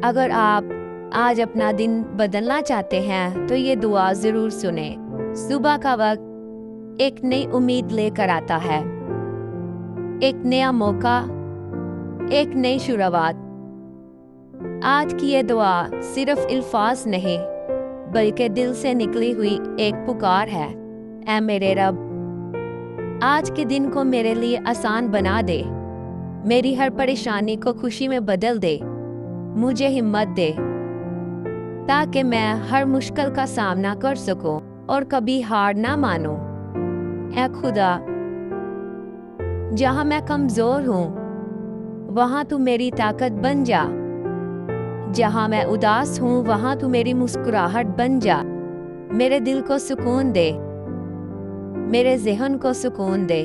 अगर आप आज अपना दिन बदलना चाहते हैं तो ये दुआ जरूर सुने। सुबह का वक्त एक नई उम्मीद लेकर आता है, एक नया मौका, एक नई शुरुआत। आज की ये दुआ सिर्फ अल्फाज नहीं बल्कि दिल से निकली हुई एक पुकार है। ऐ मेरे रब, आज के दिन को मेरे लिए आसान बना दे, मेरी हर परेशानी को खुशी में बदल दे, मुझे हिम्मत दे ताकि मैं हर मुश्किल का सामना कर सकूं और कभी हार ना मानूं। ऐ खुदा, जहां मैं कमजोर हूं वहां तू मेरी ताकत बन जा, जहां मैं उदास हूं वहां तू मेरी मुस्कुराहट बन जा। मेरे दिल को सुकून दे, मेरे ज़हन को सुकून दे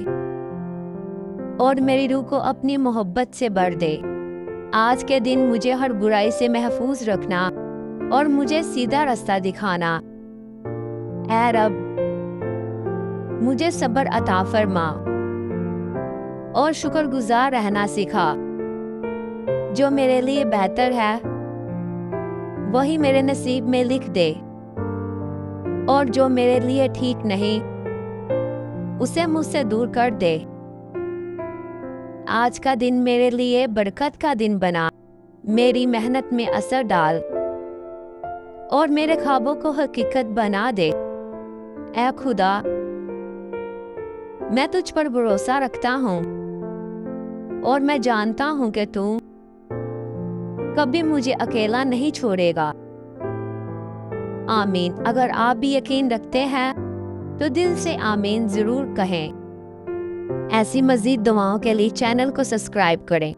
और मेरी रूह को अपनी मोहब्बत से भर दे। आज के दिन मुझे हर बुराई से महफूज रखना और मुझे सीधा रास्ता दिखाना। ऐ रब, मुझे सब्र अता फरमा और शुक्रगुजार रहना सिखा। जो मेरे लिए बेहतर है वही मेरे नसीब में लिख दे और जो मेरे लिए ठीक नहीं उसे मुझसे दूर कर दे। आज का दिन मेरे लिए बरकत का दिन बना, मेरी मेहनत में असर डाल और मेरे ख्वाबों को हकीकत बना दे। ऐ खुदा, मैं तुझ पर भरोसा रखता हूँ और मैं जानता हूँ कि तू कभी मुझे अकेला नहीं छोड़ेगा। आमीन। अगर आप भी यकीन रखते हैं तो दिल से आमीन जरूर कहें। ऐसी मजीद दुआओं के लिए चैनल को सब्सक्राइब करें।